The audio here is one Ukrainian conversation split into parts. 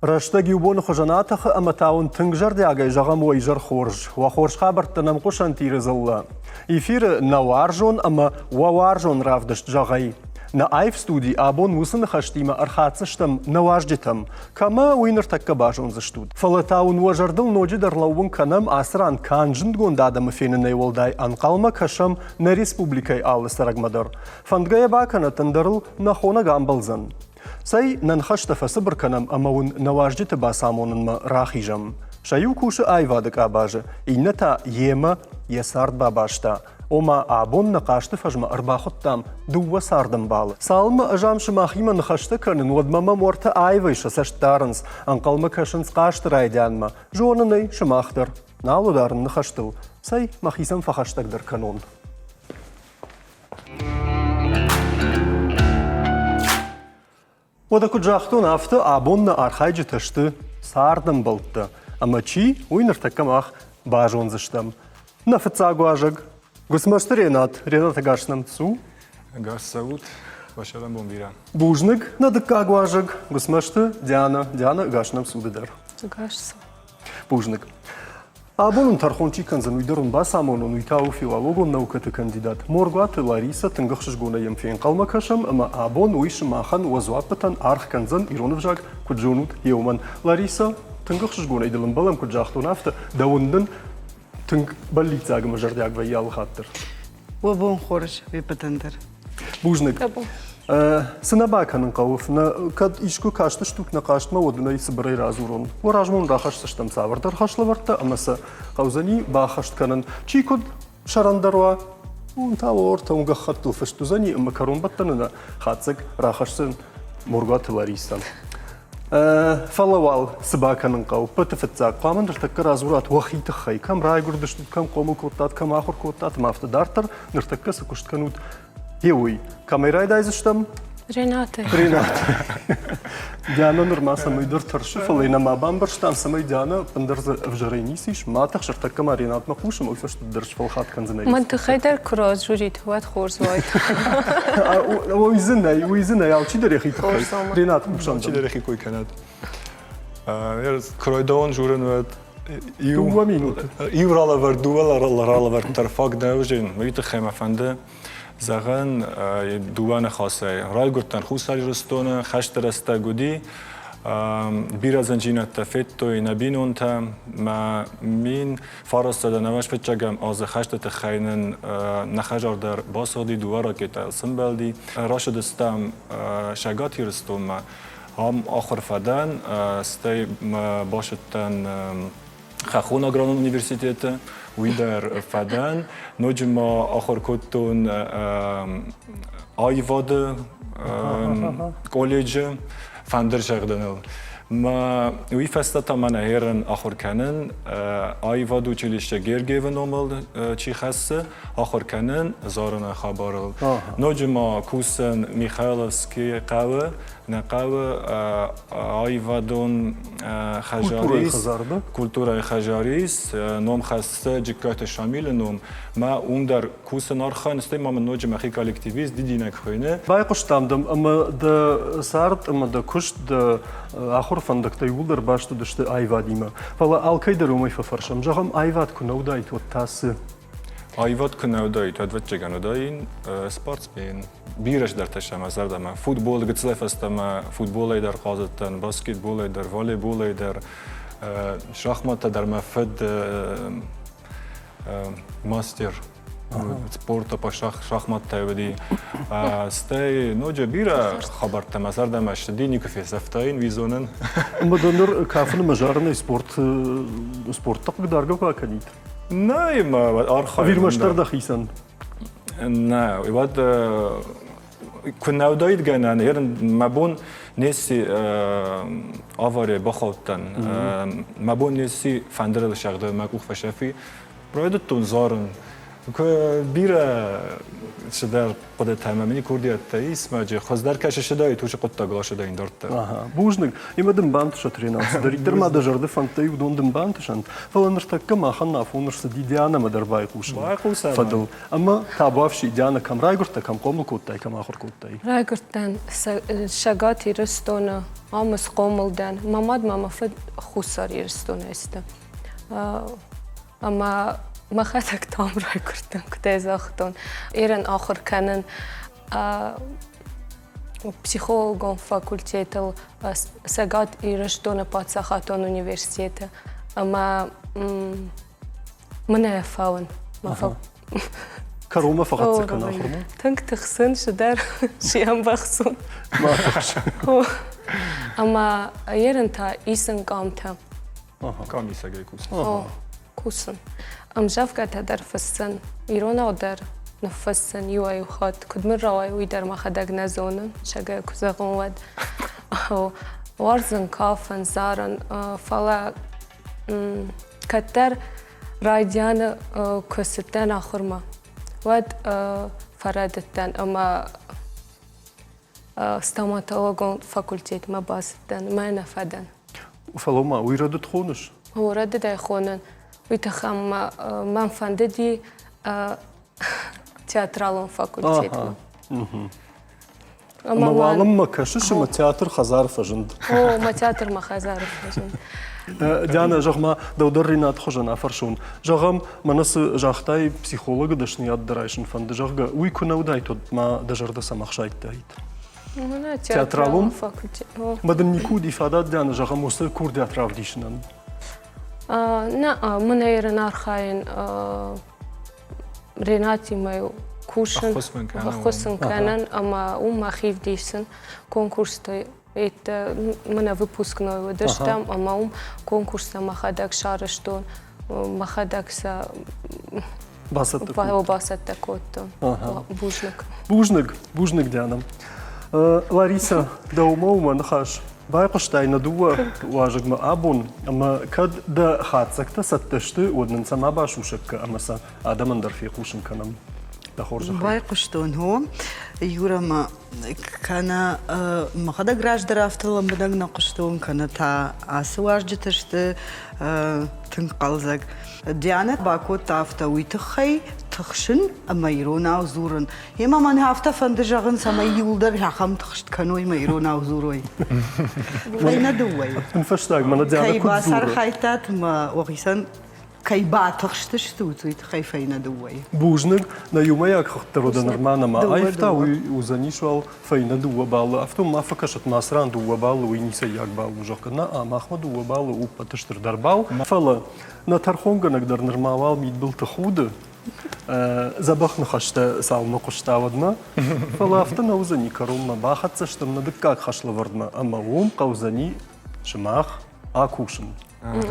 رشته گیوبون خجانات اما تاون تنگجر دیگه جغم و ایجر خورج و خورج خبر تنم قشن تیرزله. ایفیر نوارجون اما وارجون رافدش جغی. نا آیف ستودی آبون موسن خشتیم ارخاتشتم نواجدتم کما وینر تک باجون زشتود. فلتاون وجردل نوجی در لون کنم آسران کانجند گوندادم فین نیولدای انقلم کشم نریسپوبلیکای آل سرگمدر. فندگای باکنه تندرل نخونه گامبلزن. سعی ننخشت فسبر کنم اما ون نواجدت با سامونن ما راخیجم. شایو کوش آیوادک آباجه. این تا یما یسارد باباشتا. وما آبون نقاشت فجم أربع خطام دو ساردم بال. سالم أجام شماخيما نخشت كرن ودمما مورت آيويش سشتارنس أنقل مكشنس قاشت رايدان ما جونني شماختر نالو دارن نخشتو سي مخيسم فخشتك در كانون. ودا كجاختون أفتو آبون أرخايج تشت ساردم بلت أما چي وينرتكم أخ باجون زشتم نفت ساقواجق گسمشت رینات گاشنم سو. گاش سعود باشرم بومبیرم. بوجنگ ندک آگواجگ گسمشت دیانا گاشنم سود در. گاش سو. بوجنگ. آبون ترخونچی کنزن ویدرون باسامون ویتاو فیلولوگون نوکت کاندیدات مورگوات لاریسا تنگخش گونه یم فین قلم کشم اما آبون ویش ماخن وزوابتن آرخ کنزن ایرونفجاگ کجونوت یومن لاریسا تنگخش گونه ایدلن بالم کجاختو نافت داوندن تنگ بلید زاگ مجردیاگ ویال خاطر. و بون خورج بپتندر. بوجنگ. سنباکن نقاوف نا کد ایشکو کاشتش توک نقاشت ما ودنای سبرای رازورون و راجمون راخش سشتم ساور در خش لورت اما س قوزنی باخشت کنن چی کد شراندروا اون تاور تونگ خطو فشتو زنی اما کرون بطننا خاتسک راخشتن مرگات واریستان. فلوال سباكن نقاو بتفتزاق قامن نرتك رازورات وخي تخي كم راي قردشت كم قومو كوتات كم آخر كوتات ما افتدارتر نرتك سكشت كنود هيوي كاميراي دايزشتم ريناتي ديانا نرما سمي در ترشف لينا ما بامبرشتام سمي ديانا بندرز افجرينيسيش ما تخشر تكما رينات مقوش ما وفشت درش فالخات كان زناي ما تخيدر كراز جوريت هوات خورز وايد ويزناي او چي دريخي رينات مقشان چي دريخي كوي كانت كرويدون جورن ود دو مينوت رالور دو رالور ترفاق داوجين ميت خيمة فنده زغن دوان خاصه رای گرتن خوساری رستونه خشت رسته گودی بیر از انجینت تفتوی نبینون تا ما مین فارست دنوش پچگم از خشت تخینن نخجار در باسودی دوارا که تلسم بلدی راشد استم شگاتی رستوم هم آخر فدن ستی باشدن خخون اگران اونیورسیتیت ویدر فدن نجما آخر کتون آیواد کالج فندر شغدنل ما وی فستا من هرن آخر کنن آیوادو چلیشته گرگیو نومل چی خسته آخر کنن زارن خبرل نجما کوسن میخائیلوفسکی قوه نقاوه آیوادون خجاریس کلتورای خجاریس نام خسته جکات شامل نام ما اون در کوسن آرخان استیم ما من نجما خی کالکتیویز دیدی نکخوینه باید قشتم دم اما د سارد اما د کشت د آخر فندق تیول در باشت داشته آیوادیما فلا آلکای درومی ففرشم جاهم آیواد کنه دایت و تاس آیواد کنه دایت و چگانو داین سپورت بین بیرش در تشم از دردم فوتبال گتسلف استم فوتبال در قاضتن باسکتبال در والیبال در شахмат در مفد ماستر سپورت پا شахмат تایودی ستی نوجه بیره خبرتم از دردم شدینی که فیسفتاین ویزونن مدنر کافن مجارن سپورت تقدر درگاه که کنید نه ما آرخای ویر مشتر دخیسن نه واد کنه داید گنن هرن مبون نیستی آواره بخوتن مبون نیستی فندرل شغله مکوخ فشفی برایدتون زارن بیره شدر قدرت تمامی کردیت تاییس ماجی خواست در کش شدایی توش قد تاگلا شده این دارت. Бужник, има дымбант шатринас. Даритер дажарды фантей удон дымбант шант. Фаланыртакка маханна фунырсы дидиана мадарбай кушин. Бай куса. Фадыл. Ама табавши диана кам райгурта кам комлу коттай кам ахыр коттай. Райгуртан шагати растона амас комлдан мамад мама фад хусари растона иста. Ама مخاتك تام راي كرتن كتاز أختون إيران آخر كانن психологом факультета сагат ирштона пацахатон университета ама منه فاون كرومة فقط سكن آخر تنك تخسن شدار شيئا بخسون ما تخش اما يرن تا إيسن قامتا کامی سگه کوس. كوسن ام جافكا تدر فسن إيرونا ودر نفسن يوأي وخات كد من رواي ويدر ما خدق نزونن شجع كزغون ود وارزن كافن زارن فلا كتر رايديان كستن آخر ما ود فرادتن اما ستوماتولوجون فاكولتيت ما باستن ما نفدن فلوما ويردت خونش هو رد دا خونن ويتخم من فنددي تياترالون فاكولتيت أما والله ما كشش ما تياتر خزار فجند هو ما تياتر ما خزار فجند ديانا جغما دودر رينات خجنا فرشون جغم منس جاختاي بسيخولوج دشنيات درايشن فند جغا ويكون ودايتود ما دجرد سمخشايت دايت تياترالون فاكولتيت بدن نيكود إفادات ديانا جغم وصل كور تياترال ديشنن نا من يرن أرخاين ريناتي مايو كوشن خصن كانن أما وما خيف ديسن كونكورس إت من выпускной ودشتم أما كونكورس ما خدك شارشتون ما خدك سا باسط تكوتون بوجنك ديانا لاريسا دوما نخاش بايقشتاين دوا واجد ما أبون أما كد دا خاتسكتا ستشت ودنسا ما باشوشك أما سا آدم اندر في قوشن كنم بايقشتون هو يورا ما كان ما خدا جراج درافتلا بدك نقشتون كان تا أسواج جتشت تنقلزك ديانة باكو تافتا ويتخي تخشن أما يرونا وزورن يما من هافتا فندجاغن سما يولدر حقم تخشت كانوي ما يرونا وزوروي فين دوي نفشتاق من ديانة كي كنت باسر زورة خايتات ما وغيسان كي با تخشتش توتوي تخي فين دوي بوجنك نا يومياك خطرو دا نرمانا ما أيفتا وزنيشوال فين دوا بالا أفتم ما فكشت ماسران دوا بالا وينيسا ياك بالا وجاكنا ما أخما دوا بالا وبا تشتر دربال فلا نا ترخونغا نقدر نرماوال ميد بل تخود زبخ نخشتا سال نقشتا ودنا فلا أفتنا وزني كروم ما باخت سشتم ندكاك خشلا وردنا أما ووم قوزني شماخ آكوشن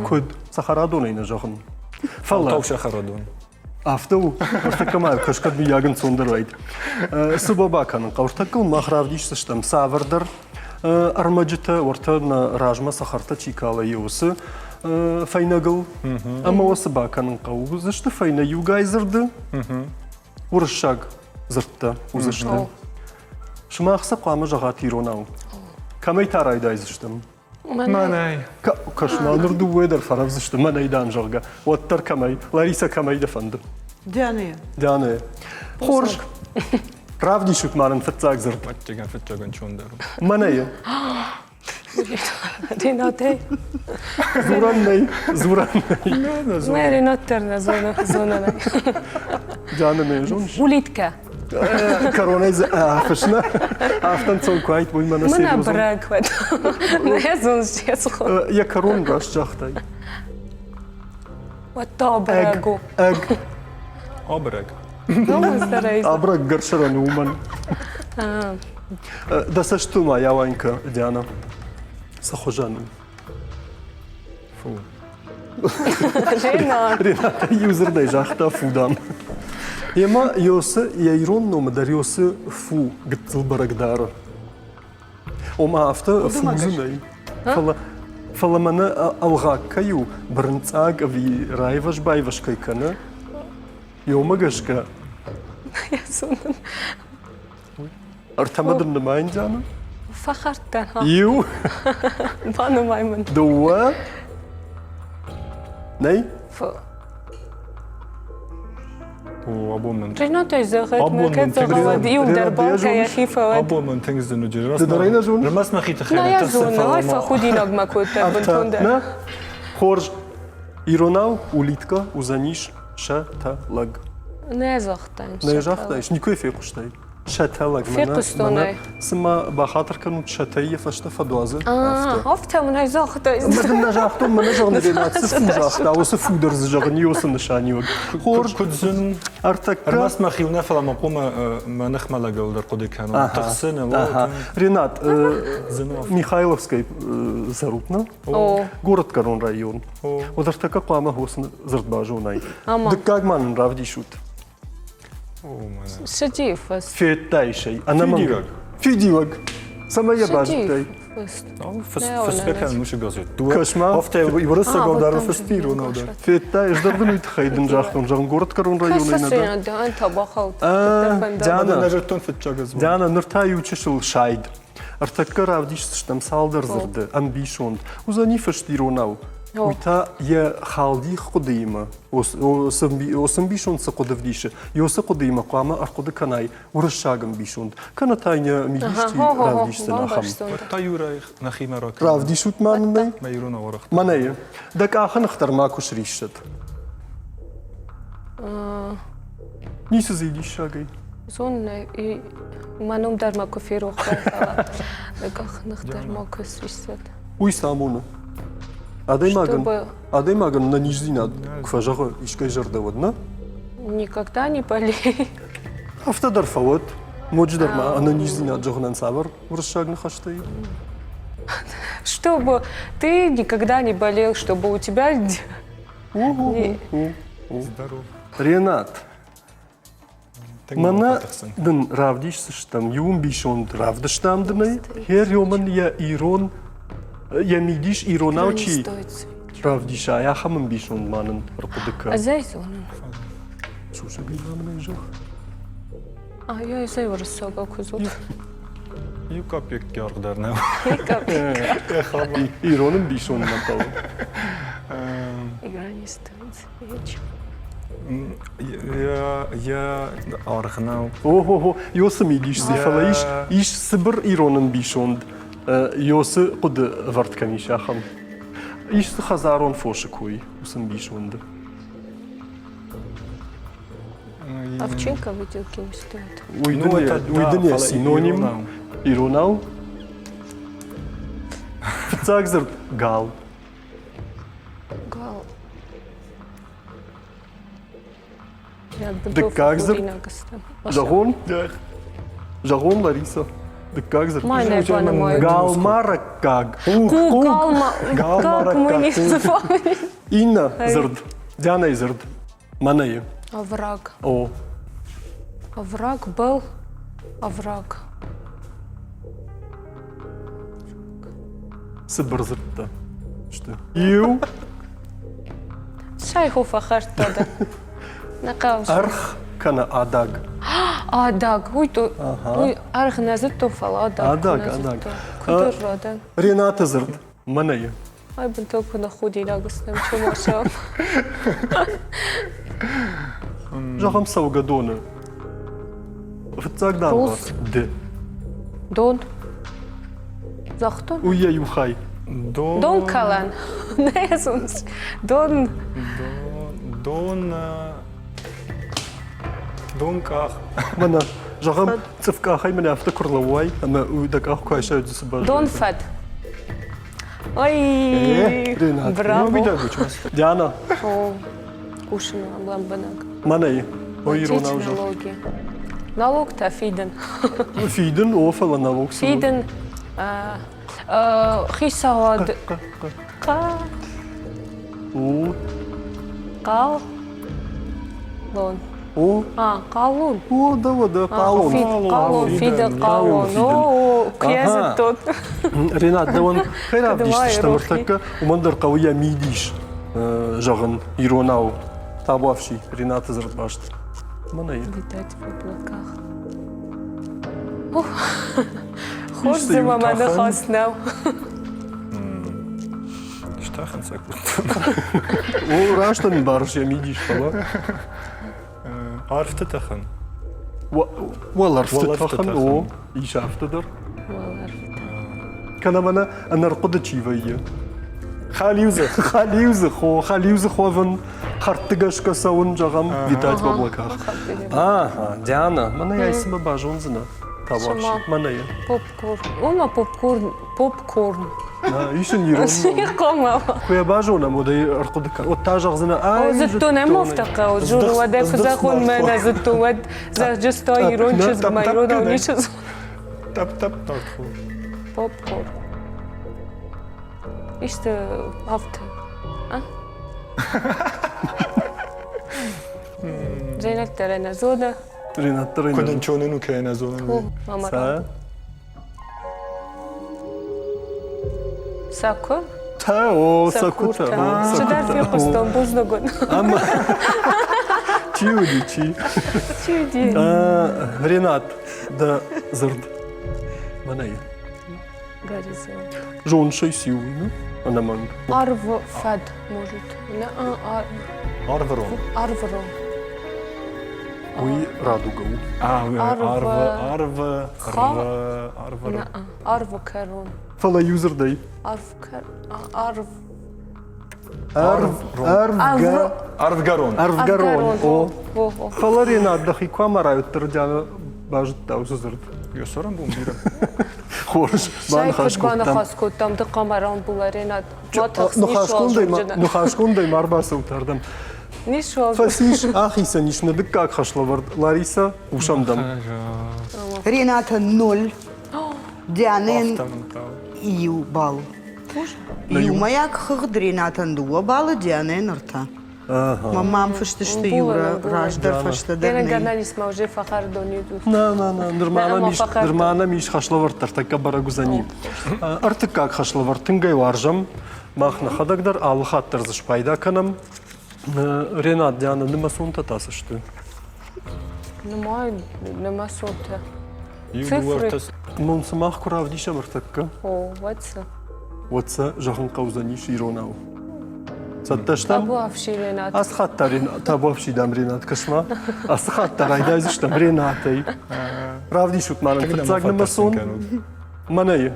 كود سخرادون اينا جاخن فلا توش خردون أفتو كمان كشكد بيجان صندر وايد سببا كان قورتكل ما خرافديش سشتم سافردر أرمجته ورتنا راجما سخرتا تشيكالا يوس فينقل أما وسبا كان قو زشت فينا يوجاي زرد ورشاق زرتا وزشت شما خص قام جغاتي روناو كمي تراي داي زشتم ما ناي كشنا نردو ويدر فرف زشت ما نيدان جرجا وتر كمي لاريسا كمي دفند ديانه خورج رافدي شوك مارن فتاك زرد متجان فتجان شون دارو ما نيه ريناتي زوران ما ريناترنا زونا ديانه نيجونش وليدك كورونيز فشنا عفتن صون كويت بوي ما نسيب منا براك ود نهزونش يسخو يا كرون راش جاختاي والطابراغو اج أبرق ابرق قرشرن ومن دسشتو ما يا وينك ديانا سخوجانو فو ريناتا يوزر دي جاختا فودان يما يوس ييرون نو مدار يوس فو قتل برق دار وما أفتا فوزني فلا منا ألغاك كيو برنتاق في رايفش بايفش كي كنا يوم قشكا Ясунын. ارتمد النماين جانا Фахарттан ха. يو Банымаймын. دوا ني وابو من Рената изахат Або ме кет ментегриран. загавад иум дар Рената банка яжуниш. я хифават. ابو من تنجز النجار تدرين أزون؟ رماس ما خيت نا خير язун, ай фахудинаг макута бунтунда. نا خورج إيروناو وليتكا وزانيش شتلق Не захтан. не жахтаиш никой фекуштай شتلق Фекустонай. سما بخاطر كانوا شتاية فشتا فدوازة Афта мна захта. مدن نجاحتم من نجغن رينات سفو جاحتا وسفو درز جغن يوسن نشانيوغ خورج كدزن أرتكا رماس ما خيونا فلا مقومة ما نخمة لقول در قدي كانوا تغسنا رينات زنوف ميخайловской зарубна О, город Карон район О. ودرتكا قامة هوسن زرتباجوناي Ама. دكاغ مان равди шут шадив вас. فيتاي شيء أنا فيديوغ. فيديوغ سما يباجتاي فسبكا مش قصير كشما. أفتا يبرس قدر فستير ونودا فيتاي جدردن يتخيدن جاختم جان город Карон район Касасина إندا да анта бахаут. جانا نجرتون في التشاغز جانا نرتاي وتشل شايد ارتكا равдиш штам салдер зрде амбишонд узани фштиронау ويتا يا خالدي قديمة وسم بيشون سقود فديشة يوس قديمة قامة أرقد كناي ورشاقم بيشون كان تاينيا ميديشتي رافديش سناخم تايورا نخي مراك رافديش وتمانني ما يرونا ورخت منايا داك آخر نختار ماكو شريشت نيس زيدي شاقي زون и манум дар маку фирух. Дагах нахтар маку свистат. ويسامونا أدي ماغن Чтобы أدي ماغن на ниждина كفажага ишкай жардавадна никогда не болей. автодар фават موجودر ما أنا نجزينا جهنان صابر ورشاقنا خشتي Чтобы ты никогда не болел, чтобы у тебя... здоров رينات منا دن رافديش سشتم يوم بيشون رافدشتام دني هير يومن يا إيرون يا ميديش إيروناوشي رافديش يا خمن بيشون مانن رقدك Азайзон. شو شبيه من يجوخ Я изай варсага кузут. يوكابيك يارقدر ناو إيرونن بيشون مانتاو Игра не стоит. يا أرخناو أوه يوس ميديش زفلايش إيش سبر إيرونن بيشون يوس قد فرت كنيش أخم إيش خزارون فوشكوي وسم بيشون ده Овчинка выделки не стоит. ويدن يا سينونيم إيروناو فتاكزر قال Гал. Декагзер? Жагон Жагон Лариса Декагзер Майна пана моя. Галмара как Калма. Как мы не запомнили. Инна зрд Диана изрд Манея Овраг. О Овраг был. Овраг. Сыбырзыртта Что? Ю Шайхов ахартада. Накауш. Арх Кана Адаг Адаг. Ой, арх назад тофал. Адаг. Куда рода? Рената зрд Манея Ай, бы только на худи лягостным чумашам. Жагам Саугадона فتاك дан Рус. Д Дон. Захтон. Уя Юхай Дон Калан. Не yazılmış. Дон. دونكاخ منا جغم تفكا خي من افتكر لواي اما ودك اخ كويس جسبا Дон Фад. Ой, Ренат. браво. Диана О, кушина ламбанак. مناي ويرونا وجو Технология. Налог-то Фиден. فيدن اوفل نالوك Фиден. Хисавад. او Кал. Лон. او Калун. او да قالون Калун. Фиден Калун. О, кьязет тот. رينات دوان خير كدواي عبديش روحي. تشتمرتك ومندر قوية ميديش جغن يروناو Табуавши, Рената Зардбашт. Манай. Вітать в облаках. Хоч зима мене хаснев. Штахен секунд. О, раштан барш, я мидиш, пала. Арфтетахен. Валарфтетахан, о, ишафтедер. Kana mana an arqod chivaye. Khaliuze kho van khartgashka saun jagam vitat в облаках. Ага, Диана, mana я себе бажонзна. Табаш, mana я. Попкорн. Ума попкорн. Ишен йирон. Кома. Khoya bajona moday arqodka. O tajagzna ay. زدتو نمفتقه وجور ودك زخون من زدتو ود زجستا يرون چیز مایرو دونیش Tap tartxu. popcorn. İşte hafta. Ha? Zeynep terene zoda. Renat Terena. Kodan čonenu kena zona. Mama. Sa. Sakor. Ta o sakuta. Şedar fi qustom buzdogon. Ama. Чиудичи. Чуди. Ренат, да зырд. Mana я. Гаризо. Жонша сиуна. Она манг. Арво фад может. На Arveron. арвро. Уи радугау. Arveron. На арво карон. Фала юзердай. Арв. Arvgaron. Арвгарон. О. Во. Фала Ренат дахи камара утрдяна бажт таузырд. Yosoran bu mira. Хорш. Бан Шайфет бана хашкоттам. хаскоттам да камаран буларенат. Ну хашкундай марбаса утардам. Нишо. Фасиш ахиса нишна дыккак хашлавард. Лариса ушамдам. Рената 0. Дианин ию бал. Ию маяк хыгд Ренатан 2 баллы, Дианин арта. Мамам фыштышты Юра, Раждар фышты Генен дерней. гарналисма уже фахар донидус. Нырмана миш хашлавард тартака барагузани. Артыккак хашлавард тынгай варжам. Махна хадагдар алхаттар зашпайда канам. Ренат Диана нема сонта тасышты. Нема сота. Мон самах куравдиша бартакка. О, ватса. Ватса жахын қаузани широнау. Сатташтам? Табу афширенат. Аз хаттарин табу афшидам Ренат кашма. Аз хаттар айдазиштам Ренатай. Равдишут манам фырцаг нема сон. Манай.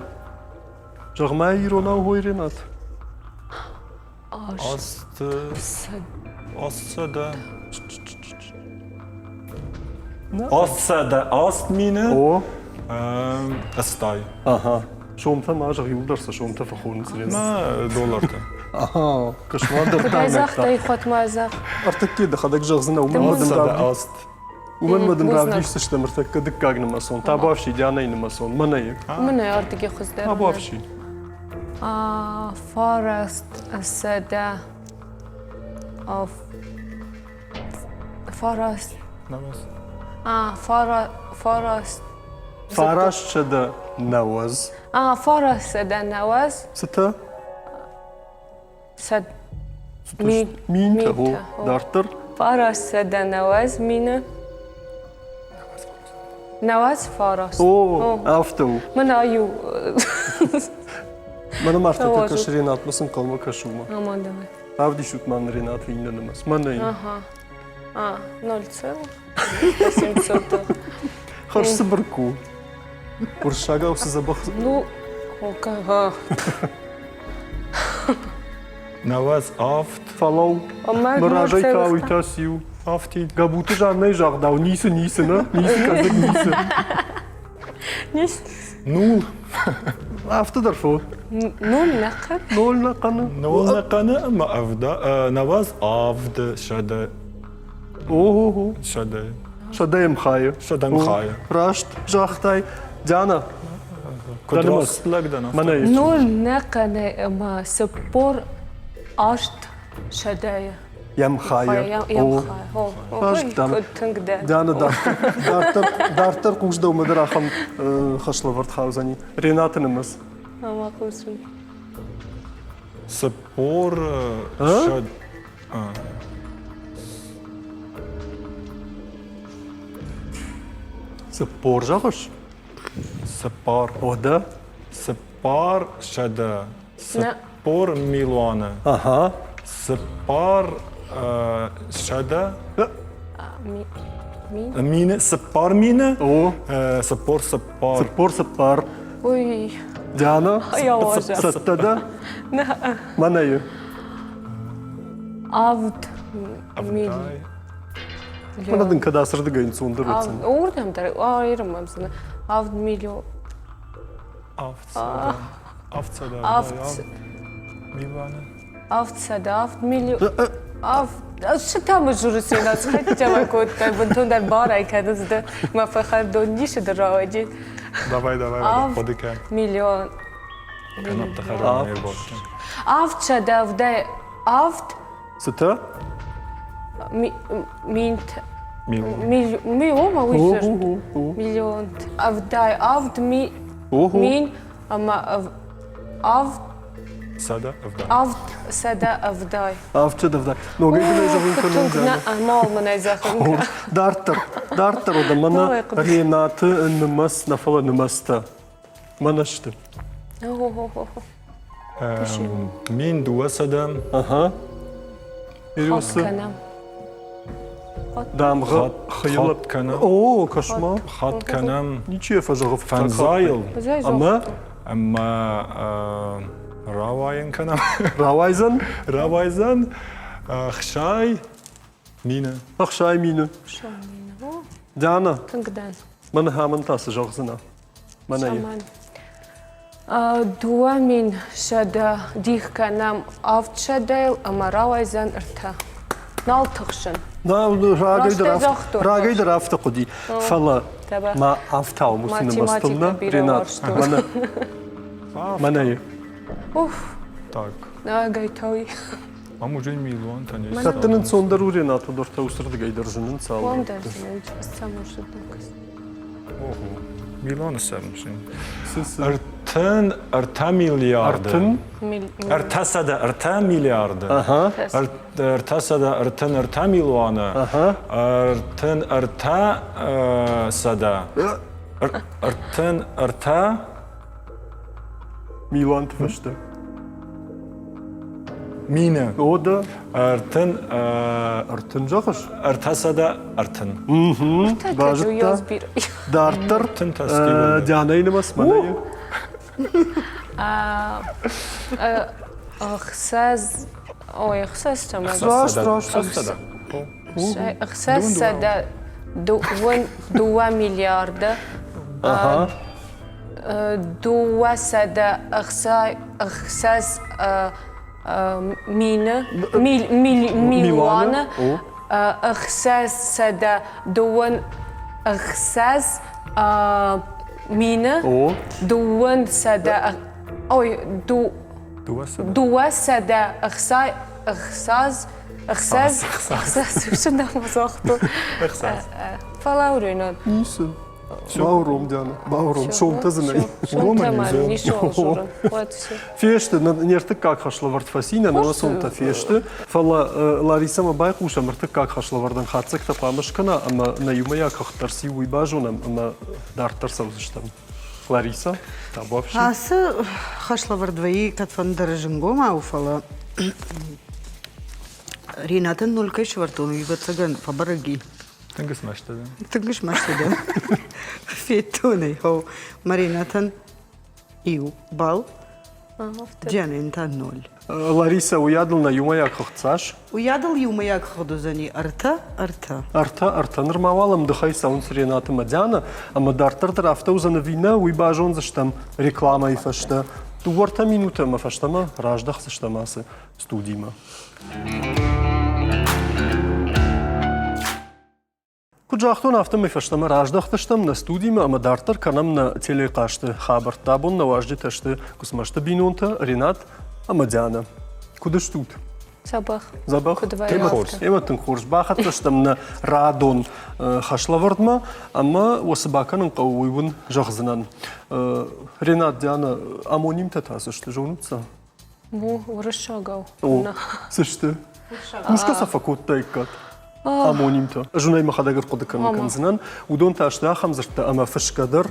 Жахмай иронау хой Ренат. Ast mine. О. Astai. Аха. Шомта мажах юлдарса шомта фахунс Ренат. Ma dollarda. Аха. Кашмадыр Кайзах тамекта. тай хатмазах. Артакки да хадак жахзына умамадын Asada равди. ast. Умамадын Узнак. равдишсыштам артакка дыккаг нема сон. Табу афши Диана нема сон. Манай. Мене артиги хуздер. Табу афши. Forest asada of forest. Namaz. Forest. Фараш шада наваз. Forest sada nawaz. Сата Sad минта хо дартер. Forest sada nawaz mina. Nawaz forest. О, автоу. Мен аю. Мана марта Таважу. каш Ренат масын калма кашума. Аман давай. Авди шут ман Ренат винненемас. Манай. 0,800. Харсы бирку. Уршага усы забах. Ну, окага. Nawaz aft. Фалау. Аман Мыражай кавитасиу. Авти габуты жаннай жагдау. Нисы на. Нисы казак нисы. Нис. Nul. Авты дарфо. Ну, нахат. Нол нақаны. Nul naqana ma avda. Nawaz avd shada. Ого. Shada. Шадаем хая. Shadam khaya. Рашт жахтай. Диана. Kudras lagdana. Манай. Ну, нахане ма сапор ашт шадая. Ям хая. Ям О. хая. Ашт там. Тынгда. Диана дартер кужда умадрахам хашлавард хаузани. Ренатынымыз. Ама хусун. Sapor А? shad. Спор жағыш. Спар. Ода. Спар шада. نه. Спор милуана. Ага. Спар шада. مين Мина. Спар мина. О, Спор спар. спор. وي Диана. Yavaş. Саттада. نه Манайы. авд مين Авдай. Манадың кадасырды гайын соңдыр өтсін. oradan da ayırmam sana avd milyon Авцада. Авцада. авд Милуана. авд сада авд milyon авд شو تعمل جورسي ناس خدت جوا كنت بنتون در بارا كده زده ما فخر دونيش در راوجي Давай. Av. Подикай. مليون Канап тахара мейбот. авд شده авد авд Сыта? مين Милуана. مليون ما ويش О. مليون авдай авд مين اما авд Сада. Авдай. авд сада авдай Авча давда. Но гай гай жағын كنت канын مال من ايزاخن Дартыр ода мана Давай, Кудыс. Ренаты нымас нафала нымаста. Мана шты. Мин дуасада. Ага. Ирюсы. كنم Дамға хыйлып. Хат канам. О, кошмар. Хат канам. Ничего фажағыф. Фанзайл. Ама Amma Равайен канам. Равайзан. Равайзан. Хшай. Мина. Ақшай мины. Диана. تنقدان Мана хамын тасы жағызына. Мана е. شامان دوا من شدا ديخ كنم авд شدايل اما راويزان ارتا نال تخشن Рагайдар авто қуди. Фала Таба. ма автау мусины Математика мастылна. бира Ренат. варшту. Мана е. اوف Так. ناقايتوي Ам уже Милуан танес. Саттының сондару Ренату дорта усырды гайдар жынын салы. وام درزن استمر شدنكس Милуан сәрмшин. Сіз Арта миллиарды. артын. Артасада арта миллиарды. Ага. Артасада арта миллиона. Ага. Арта сада. Арта Милан тфашты. мина. Ода Артын артын жағыш. артасада артын. تاجو ياز بير Дартыр. Артын таскивали. Дианайны мас. Мана е. اخساز ой اخساز تمام Артасада. اخساز سدا دوا مليار Ага. دوا سدا اخساز مينا مليون О. اخساز سدا دون اخساز مينا О. دون سدا ой Дуасада. دوا سدا اخساز شنو مزاختو فلاورينو Нисі. Бауром, Диана. Бауром. Шоумта зынай. не шоу вот все Фешті, нертік как хашлавард фасина, на сонта фешті. Фала Лариса мабай куша мертік как хашлавардан хатсак тапамышкана, ама на юмая кахтарси уйбажунам, ама дартар саузыштам. Лариса, табавши. Асы хашлавардваи катфан даражынгома ауфала. Ринатын нолкай швартону ибацаган фабараги. Тынгыс маштада. Тыгыш машада. Фетоны хо. Маринатан иу бал. Джанентан ноль. Лариса уядыл на юмая кахтсаш. Уядал юмаяк ходузани арта. Арта нормавалам дыхай саунс Рената Мадяна, ама дартар драфта узана вина уйбажон заштам реклама и фашта. Туворта минута ма фаштама раждах заштамасы студима. Куджахтон автомы фаштама раждах таштам на студима, ама дартар канам на телекашты хабар табун на важди ташты кусмашта бинунта Ренат Амадяна. Куда штут? صباح Забах. Хорс. Эматын хорс. Бахат таштамна радон хашлавардма, ама осыбаканын қауыйвын жағзынан. Ренат Диана амоним татасы шты жонутса? مو ورشاقو О, сышты. Мушка сафакот тайкат. Амонимта. Жунай махадагар кодыкан канзынан. Удон ташда хамзырта ама фышкадар.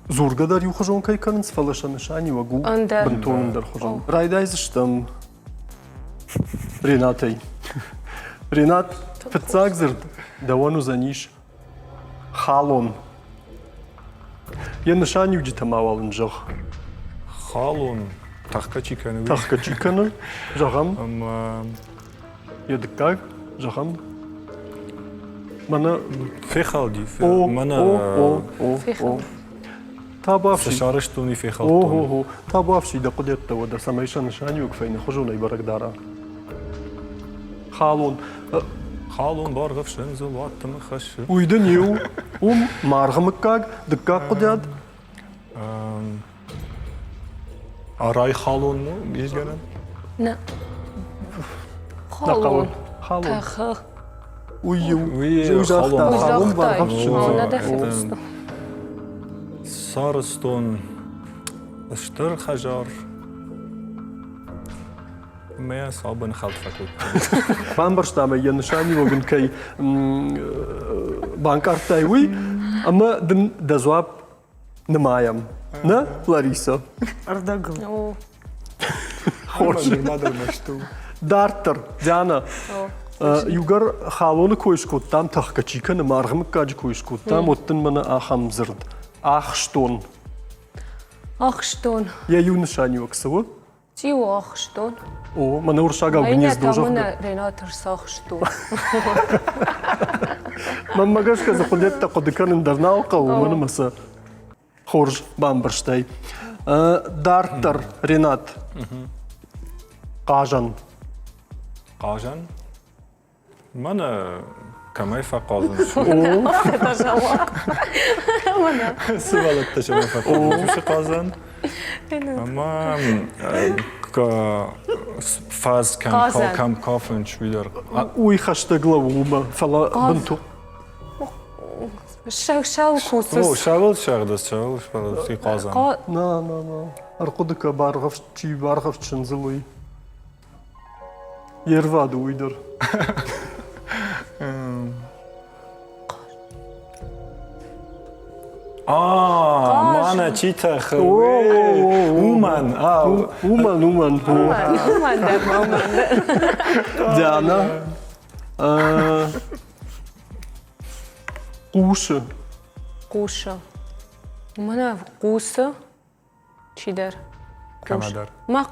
Зургадар юхожон кай канц фалашанышани вагу. Бантондар хожон. Райдайзыштам. Ренатай. Ренат фцагзырд. Давану заниш. Халон. Я нышани уджитамавалын жах. Халон. Тахкачи кану. Тахкачи кану. Жахам. Ядыкак. Жахам. Мана фехалди. Мана Фехал. Табавши. Шарыштуни фехал. Табавши да кудетта вада самайша нышани угфайны хожуна ибарагдара. Халон. Халон баргав шензел ваттым хашы. Уйда неу. Маргамыккак дыккак кудят. Арай халон му изгенен? На. Халон. Халон. Тахы. Уйю. Халон баргав Надо шензел. фепсту. Сарстон. Штыр хажар. Mehr صابن خلط فكوت. Бамбарштама я нышани вогн кай банкартай уй. Ама да зуаб намаям. На Лариса. Ардагл. Дартер, Диана. Югар халоны койшкоттам тахкачика на маргамыккаджи койшкоттам оттын мана ахамзырд. Ахштон. Ахштон. Я ю нышани ваксаву. Тиу ахштон. О, мана уршага гнездо жах. Мана Ренатор сахштон. Мамагашка заходетта кодыканын дарналка, мана маса хорж бамбарштай. Дартер, Ренат. Кажан. Кажан? Мана камай фақазан. Это жалок. Сывалат ташамай фақазан. Чуши казан? Ама фаз кам кафен чвидер. Уй хаштагла ума фала банту. Шау кусус. Шавал шагдас шавал шавал казан. На. Аркудыка баргав чи баргав чынзылуй. Ерваду уйдыр. Мана читах. Уман. Уман. Диана. Куша. Куша. У меня куса. Чидар. Камадар. Мак.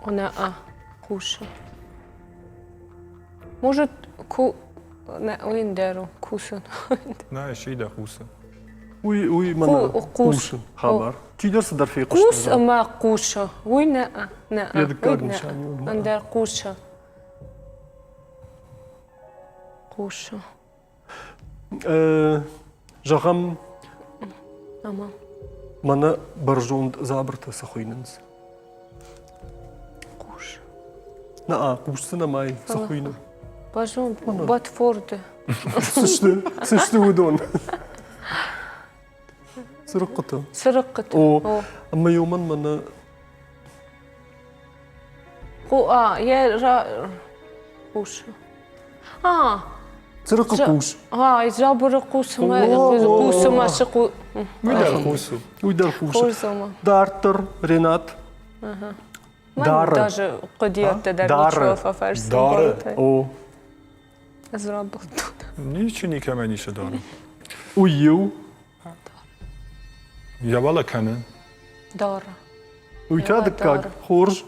Она куша. Может не уиндеру куса. На шида хуса. Уй мана куша. Хабар. Чидер садар фи куша. Кус ما قوشة وين يذكر نشان عندها قوشة قوشة جغم أما مانا برجوند زابرتا سخويننز قوشة نا قوش سنة ماي سخوينن بجون باتفورد سشتو ودون سرقته سرقت أما يوما مانا يا قوشة سرق قوش يجابر قوس ما شقو ويدار خوسو. ويدار خوش قوسما دارتر رينات دار даже قديات تدار شوفها فرس دار زربط نيچني كمان يش دار. ويو يا والله كان. دار ويتادك كاك خورج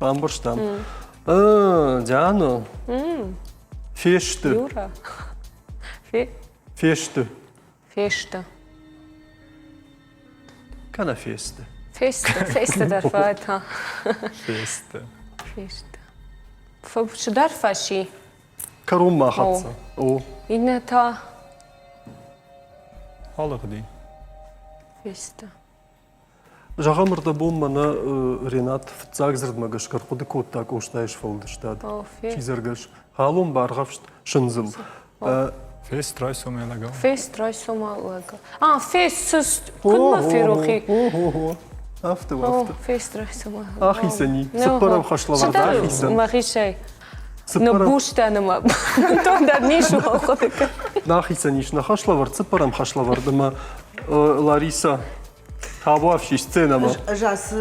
بامبرشتام جانو فيشت يورا فيشت فيشتا كان فيست فيستا درفاتها فيست. فيشتا فش درفا شي كروم ما خاصة إنتا حالق دي. فيستا جاغمر دبوم منا رينات فتزاك زرد ماغش كرقود كوتاك وشتايش فولدشتاد شيزرغش هالوم بارغفشت شنزل فيست رايسوم يلاقو. فيست رايسوم يلاقو فيست كل ما في روحي أفتو فيست رايسوم أخي سني سبرا وخشلا ورد أخي سن ما غي شيء Набуштанама. Тогда Мишу ходика. Нахисаніш нахашлавар, цыпарам хашлавар, дама Лариса. Хававши сценама. Жас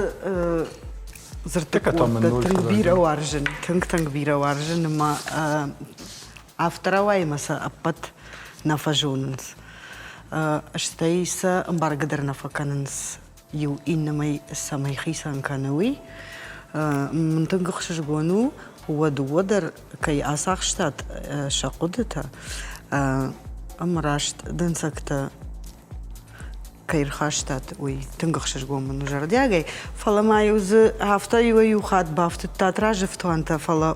Така там минуль, тангбира варжен, тангбира варжен, ма автораваймаса апат нафажунс. Штейса баргадер нафаканс ю иннамай самай хисан кануи. Мтангхш жгону ودر كي أساق شتات شقودتا أمراشت دنسكتا كي رخاشتات وي تنقخش جوا من جردياجي فلا ما يوز هفتا يو خاد بافت تاتراج فتوانتا فلا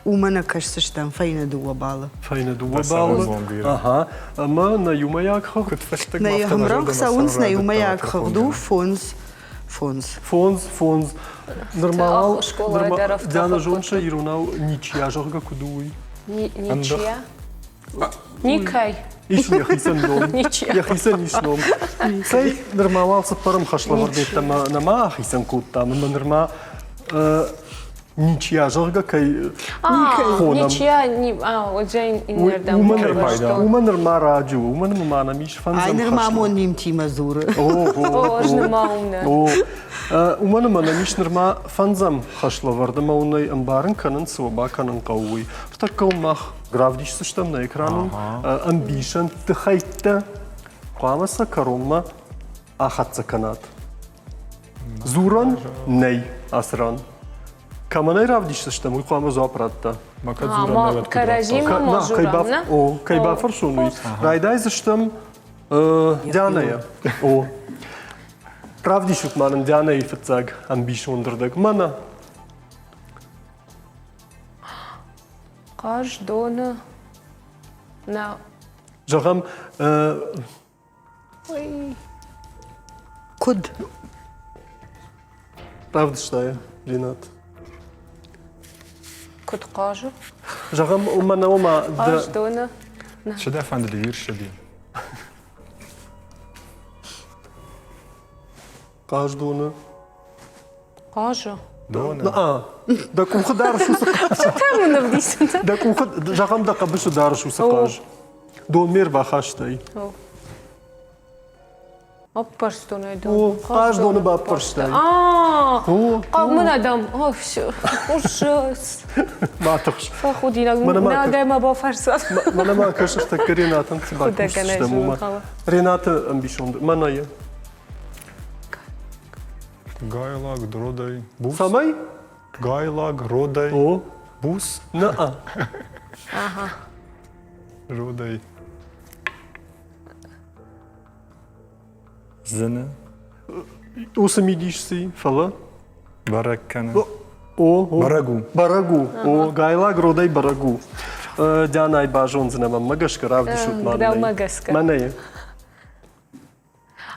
ومنا كشتشتن فين دوا بالا Fajne Wesołe duobалы. zombiry. Ага. Ама на юмаяк хох. на يهمرق ساونس на юмаяк خدو فونز Фонз. Нормал. Школа даров Диана Жонша и Рунау ничья жорга кудуй. Ничья. Никай. Иш я хисан дом. Ничья. Я хисан нишном. Сей нормал сапарам хашлавар дета нама хисан кутта. Норма ничья жорга кай Ничья. Вот же инердам. Ума норма радио. Ума норма намиш фанзам. айнер мамон ним тима зура О, жнемаумна. ومن مش نرما فنزم خشلا ورده ما اونای انبارن کنن سوبا کنن قوي فتكو مخ گرافديش سشتم на экрану амбишен تخيت قامسا كروما اخذت كنات زوران ني اسران كمان رافديش سشتم قام زوبرتا Ама каражима можурамна. О, кайба фаршунуй. Райдай заштам Дианая. О. Правдиш от манен Диана и фацаг амбишон дърдък. Мана. Қаш дона на Жағам كد правдиш тая, Ринат. кот қажу. Жағам умана ума Қаш да... дона شده فند لیویر شدی Каждуна. қажу. دونه Да кумха даршу са каж. Там навдисен. Да кумха... Жағам да қабышу даршу са каж. Дон мир бахаш тай. Аппарстона О, дона. каждуна ба аппарштай. О, Мына адам. О, все. Ужас. матахш. Фахудина. Мана ма- Надо ма бафарса. Мана ма кашаш така Ренатан си Худа бакаш канай ще мума. журнала. Рената амбишон. Мана я. гайлаг родай бус Самай? гайлаг родай О, бус на родай зене Усам идиш си, фала. бараккана О, Барагу. Барагу. О, гайла гродай барагу. Дянай бажон знама магашка равдиш от мана. Гдал магаска. Мана я.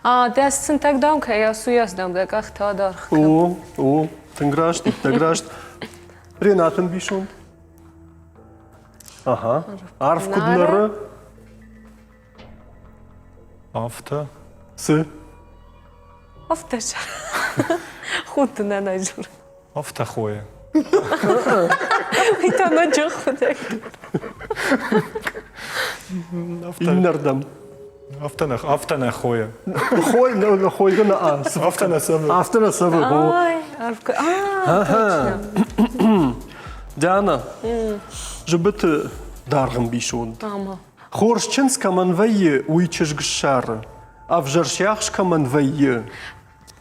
Да съм так дамка, я суяздам, да как та дарх. О, танграшт, танграшт. Ренатан бишон. Аха. Арф куднара. афта С. Афташ. Худ на найжур. афта хоя И то на джохудек. Иннардам. афта на хоя Хой гана а. афта на север Автора сава. Ай, арфка. Точно. Диана. Жбет даргам бишон. Ама. Хоршченс каман вайе уйчеш гшара. А в жаршяхш каман вайе.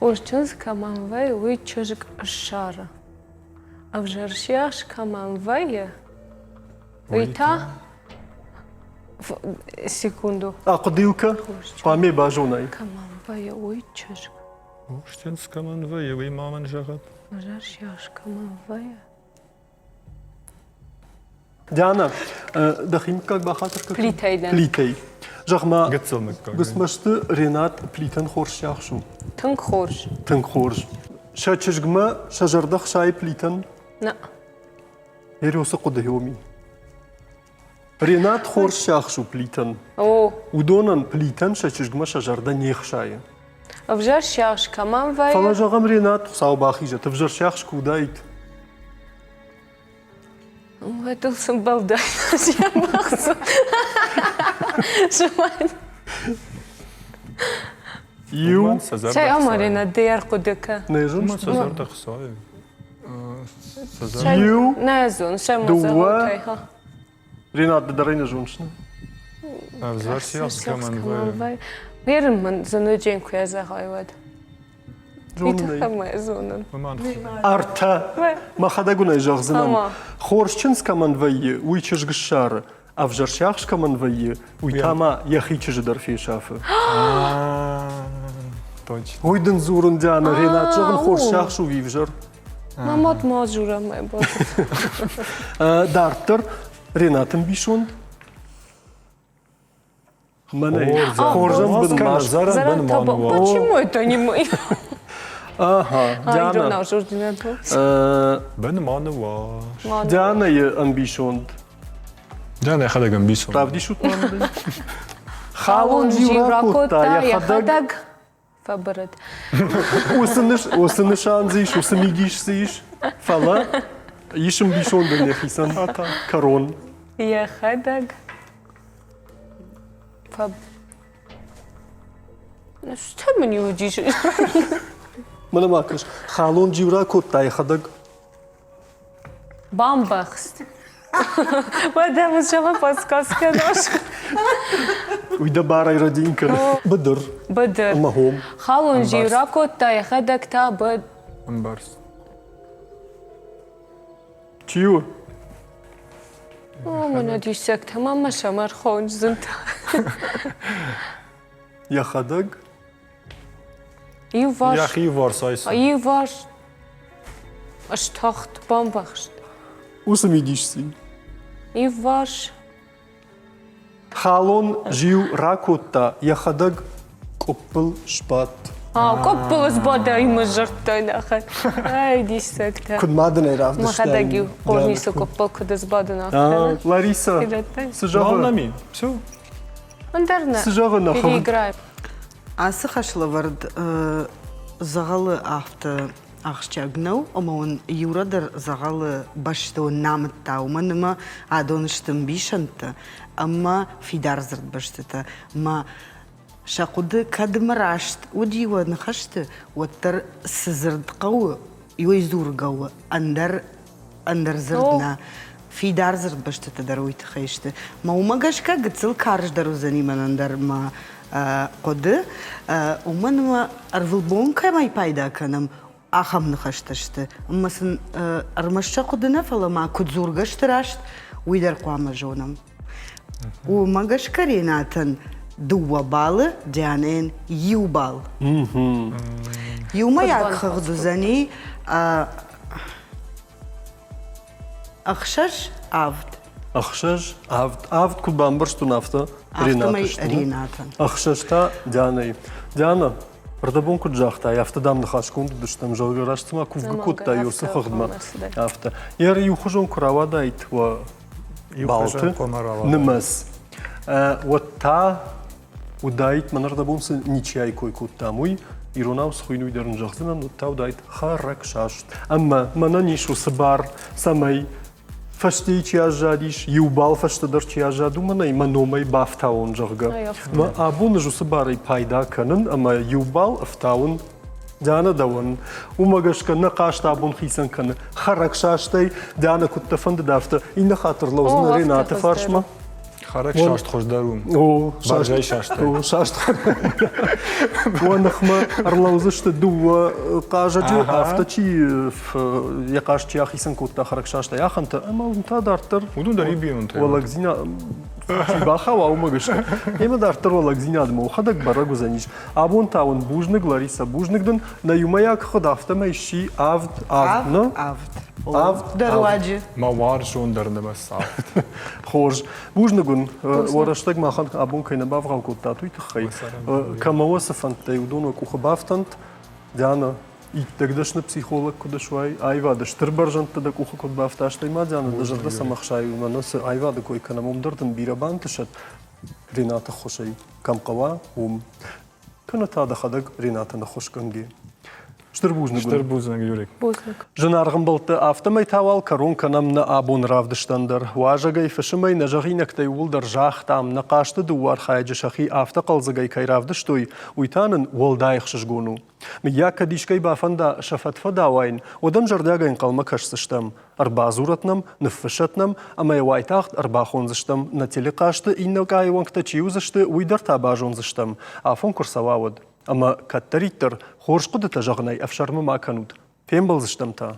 Орчунс каманвай уйчожик шара. А в жаршяш каманвай уйта. Секунду. Акдилка. Паме бажонай. Каманвай уйчожик. Штенска манве, ви маман жагат. Жаршяш каманвай. Диана, дахим как бахатыр как? Плитейден. Плитей. Жахма Гыцылмык как. гысмашты Ренат плитен хоршяхшу. Тынк хорш. Тын хорш. Шачышгма шажардах шай плитен. На. Ериоса кудайоми. Ренат хоршяхшу плитен. О. Удонан плитен шачышгма шажарда нех шая. А в жаршяш каманвай. Фала жагам Ренат сау бахижа. Ты в жаршяхш кудайт. Ветилсен балдай. Я махсу. Шумайн. Ю. Чай амарина дер кудека. Нежун. Сазар тахсай. Ю. Незун, ще Дуа. моза. Ренат дарина жуншна. Авзар сиаскаман вай. Верман занудженку я загайвад. Жуннай. Итахама зунан. Арта. Махадагуна жахзынан. Ама. Хоршчинс командвайи, уйчиш гшар. А в жаршяхш командвайи, уйтама яхичиш дарфи шафы. Точно. Уйден зурун Диана, Ренат жагын хоршяхшу вивжар. Мамот мажура май бод. Дартер Ренатым бишунд. Мане. Хоржан бен маш. Заран бен мануа. Почему это не мы? Ага. Диана. Диана. Бен мануа. Диана е амбишунд. Диана хадаган бисун. Правди шутман. Халун живракота я хадаг. Фабрат. Осыныш анзиш, осымидиш сиш. Фала. Ишим бишунд не хисан. Корон. Я хадаг. Фаб. Ну что мне удишь? Мана макаш. Халун живракота я хадаг. Бамбахст. Мадам, шама подсказка наша. Уйда барай родинка. Бадр. Бадр. Махом. Халун живракота я хадаг та бад. Амбарс. Чио? О, мана дисект, мама шамар хон зунта. Я хадаг. Иваш. Яхи варсайс. Иваш. Аш тахт бамбахст. Осымидиш си. Иваш. Халун живракота я хадаг. Коппл шпат. Коппулас бада има жарттай нахат. Ай, дисект. Куд мадане равдаш. Махадаги, корнисо коппл кудас бада нахат. Лариса. Сжага. Жалнами. Все. Андерна. Сжага нахат. Переиграем. Асы хашлавард зағалы афты ақшчагнау, омауын юрадыр зағалы башты намытта, оманыма адоныштым бишанты, ама фидар зырд баштыта, ма шақуды кадымырашт, удиwa нахашты, оттар сызырд қауы, юайзур қауы, андар зырдна. Фидар зырд баштыта даруйты хайшты. Ма умагашка гыцыл карждару заниманандар ма قد ومن أرفلبون كما يبايدا كنم أخم نخشتشت مثلا أرمشة قد نفلا ما كتزور قشتراشت ويدر قوام جونم وما قشكريناتن دوا بال ديانين يو بال يوما ياخذ زني أخشش عفد أخشش عفد كل بامبرشتو نافتا Ренатан. Ахшашта Диана. Диана, Радабон куджахта, я автодам нахашкун, душтам жалгарашцма, кувгукутта юсы хагдма. Авто. Яр юхужон куравадайт ва балты. Нымас. Вот та удайт манардабонсы ничай кой куттамуй. Иронавс хуйнуй дерн жахзина, но та удайт харакшашт. Амма мананишу сабар самай. Фашти чиажадиш, юбал фаштадар чиажаду мана има номай бафтаун жарга. Ма абун жусы барай пайда канын, ама юбал афтаун Диана даван. Умагашка нақашта абун хисан каны. Харакшаштай Диана куттафанды дафта. Инна хатырлаузын Рената фаршма. Харак шашт хош дарум. О, Баржай шаштай. О, шаштай. Уанахма арлаузышты дуа кажаджи афтачи яқашчи ахисан кутта харакшаштай аханта. Ама унта дартыр. Удун дари бионта. Валагзина бахава умагашка. Ема дартыр валагзина адма. Ухадак барагу заниш. Абун таун бужнык Лариса бужныкдын на юмаяк ходафтама ищи авд. Даруаджи. Мавар шон дарнамас авд. Хож. Бужнагун вараштаг махан абун кайна баврал кутта туйтахай. Камауасафант тайудону кухабафтант. Диана и тогдашна психолог кудашвай айва да штырбаржанта да куха кутбафташта има Диана да жарда самахшай манас айва да кой канамум дартан бирабанташат Рената хошай камқава кана та да хадаг Рената на хошканги. Штырбузник, Юрик. Бузник. Жынарғын бұлты автомай тавал коронканамны абун равдыштандыр. Важагай фішімай нажағинактай улдар жақ тамны қашты дуар хайджы шахи авто қалзыгай кайравдыштой уйтанын олдайық шыжгону. Мия кадишкай бафанда шафатфа давайн, одам жардагайн қалма кашсыштам. Арба зуратнам, нұффышатнам, амай вайтақт арба хонзыштам. На теле қашты иннагай ваңқта чиузышты уйдар таба жонзыштам. Афон курсавауд. Ама каттариттер хоршқыды тажағынай афшармы макануд. Фем балзыштам та.